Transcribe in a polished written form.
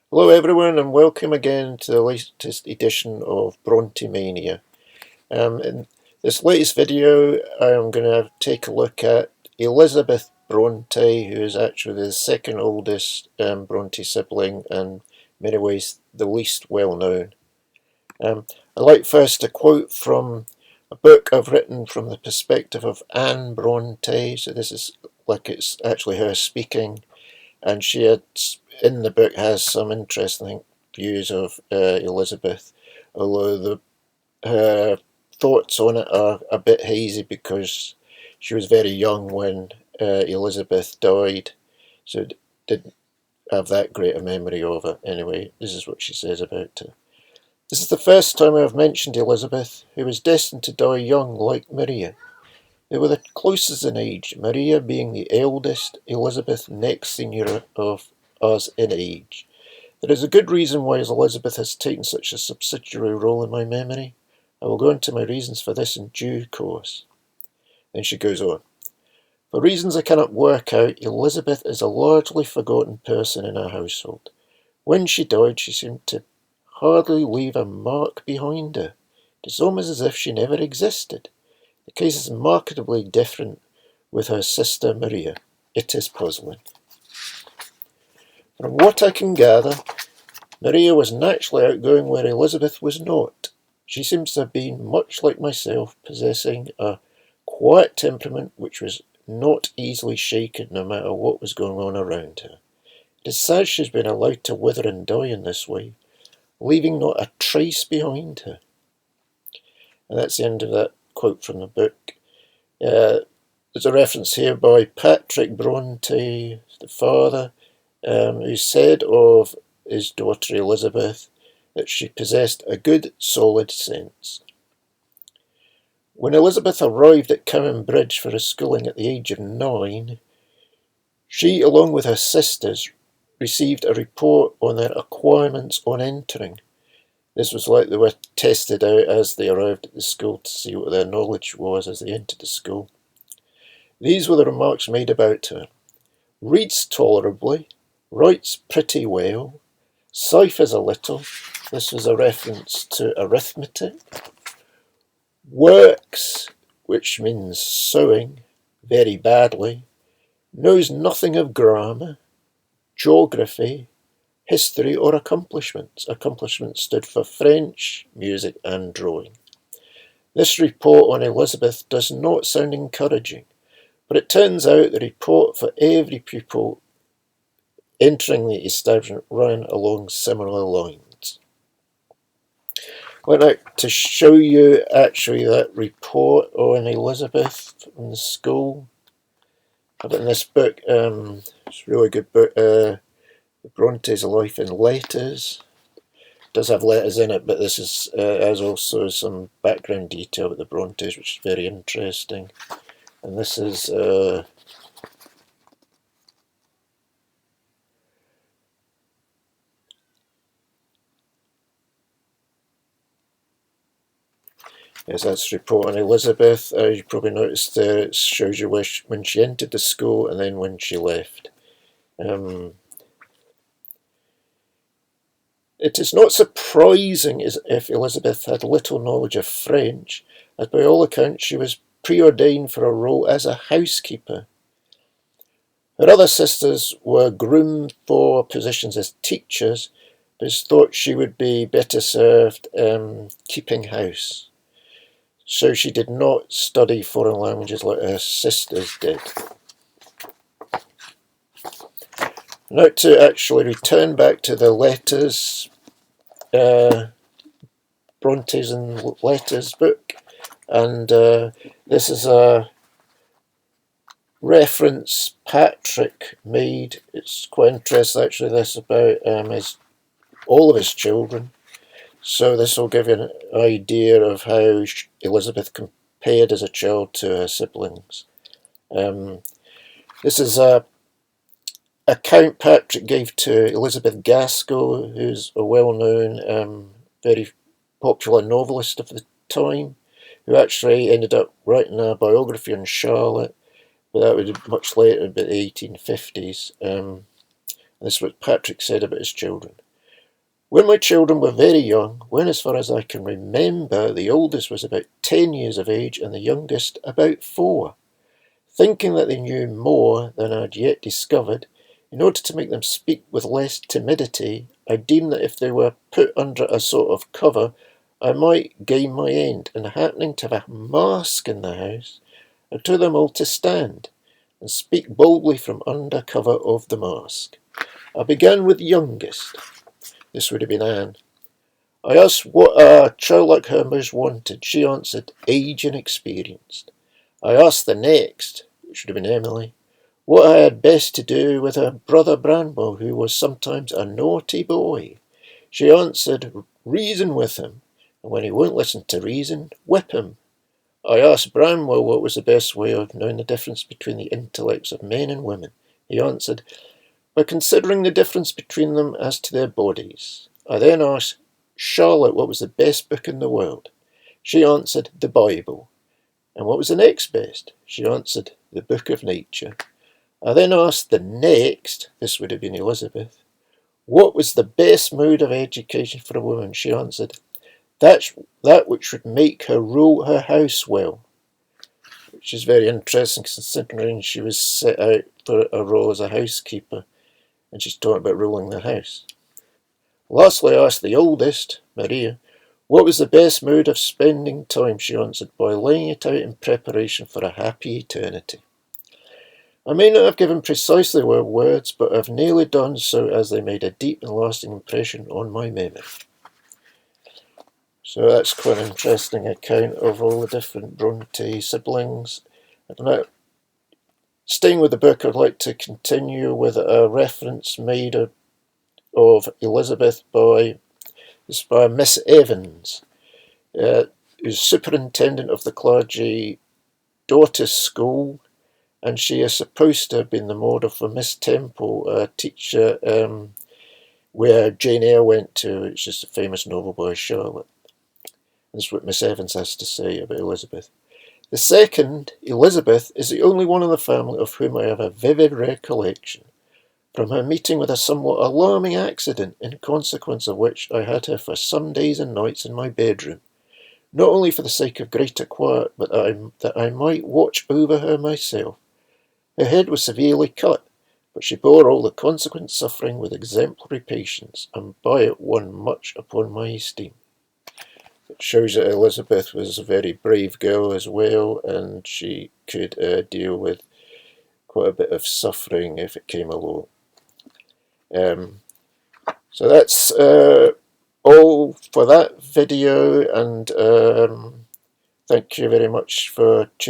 Hello everyone and welcome again to the latest edition of Brontë Mania. In this latest video I'm going to take a look at Elizabeth Brontë, who is actually the second oldest Brontë sibling and in many ways the least well known. I'd like first to quote from a book I've written from the perspective of Anne Brontë, so this is like it's actually her speaking, and she had in the book has some interesting views of Elizabeth, although her thoughts on it are a bit hazy because she was very young when Elizabeth died, so didn't have that great a memory of it. Anyway, this is what she says about her. This is the first time I have mentioned Elizabeth, who was destined to die young like Maria. They were the closest in age, Maria being the eldest, Elizabeth next senior of us in age. There is a good reason why Elizabeth has taken such a subsidiary role in my memory. I will go into my reasons for this in due course. Then she goes on. For reasons I cannot work out, Elizabeth is a largely forgotten person in our household. When she died, she seemed to hardly leave a mark behind her. It is almost as if she never existed. The case is markedly different with her sister Maria. It is puzzling. From what I can gather, Maria was naturally outgoing where Elizabeth was not. She seems to have been, much like myself, possessing a quiet temperament which was not easily shaken no matter what was going on around her. It is sad she's been allowed to wither and die in this way, leaving not a trace behind her. And that's the end of that quote from the book. There's a reference here by Patrick Brontë, the father, who said of his daughter Elizabeth that she possessed a good, solid sense. When Elizabeth arrived at Cowan Bridge for her schooling at the age of 9, she, along with her sisters, received a report on their acquirements on entering. This was like they were tested out as they arrived at the school to see what their knowledge was as they entered the school. These were the remarks made about her. Reads tolerably, writes pretty well, ciphers a little. This was a reference to arithmetic. Works, which means sewing, very badly. Knows nothing of grammar, geography, history or accomplishments. Accomplishments stood for French, music and drawing. This report on Elizabeth does not sound encouraging, but it turns out the report for every pupil entering the establishment ran along similar lines. I'd like to show you actually that report on Elizabeth from the school. I have it in this book. It's a really good book. Bronte's Life in Letters. It does have letters in it, but this is has also some background detail about the Brontes, which is very interesting. And this is yes, that's the report on Elizabeth. You probably noticed there it shows you when she entered the school and then when she left. It is not surprising as if Elizabeth had little knowledge of French, as by all accounts she was preordained for a role as a housekeeper. Her other sisters were groomed for positions as teachers, but thought she would be better served keeping house. So she did not study foreign languages like her sisters did. Now to actually return back to the letters, Bronte's and Letters book, and this is a reference Patrick made. It's quite interesting actually, this about all of his children. So this will give you an idea of how Elizabeth compared as a child to her siblings. This is a account Patrick gave to Elizabeth Gaskell, who's a well-known, very popular novelist of the time, who actually ended up writing a biography on Charlotte, but that was much later, about the 1850s. This is what Patrick said about his children. When my children were very young, when as far as I can remember, the oldest was about 10 years of age and the youngest about 4, thinking that they knew more than I had yet discovered, in order to make them speak with less timidity, I deemed that if they were put under a sort of cover, I might gain my end, and happening to have a mask in the house, I told them all to stand, and speak boldly from under cover of the mask. I began with the youngest. This would have been Anne. I asked what a child like her most wanted. She answered, age and experience. I asked the next, which would have been Emily, what I had best to do with her brother Branwell, who was sometimes a naughty boy. She answered, reason with him, and when he won't listen to reason, whip him. I asked Branwell what was the best way of knowing the difference between the intellects of men and women. He answered, by considering the difference between them as to their bodies. I then asked Charlotte what was the best book in the world. She answered, the Bible. And what was the next best? She answered, the Book of Nature. I then asked the next, this would have been Elizabeth, what was the best mode of education for a woman? She answered, that which would make her rule her house well. Which is very interesting considering she was set out for a role as a housekeeper, and she's talking about ruling the house. Lastly, I asked the oldest, Maria, what was the best mode of spending time? She answered, by laying it out in preparation for a happy eternity. I may not have given precisely the words, but have nearly done so, as they made a deep and lasting impression on my memory. So that's quite an interesting account of all the different Brontë siblings. Staying with the book, I'd like to continue with a reference made of Elizabeth by Miss Evans, who's superintendent of the clergy daughter's school, and she is supposed to have been the model for Miss Temple, a teacher where Jane Eyre went to, which is the famous novel by Charlotte. That's what Miss Evans has to say about Elizabeth. The second, Elizabeth, is the only one in the family of whom I have a vivid recollection, from her meeting with a somewhat alarming accident, in consequence of which I had her for some days and nights in my bedroom, not only for the sake of greater quiet, but that I might watch over her myself. Her head was severely cut, but she bore all the consequent suffering with exemplary patience, and by it won much upon my esteem. It shows that Elizabeth was a very brave girl as well, and she could deal with quite a bit of suffering if it came along. So that's all for that video, and thank you very much for tuning in.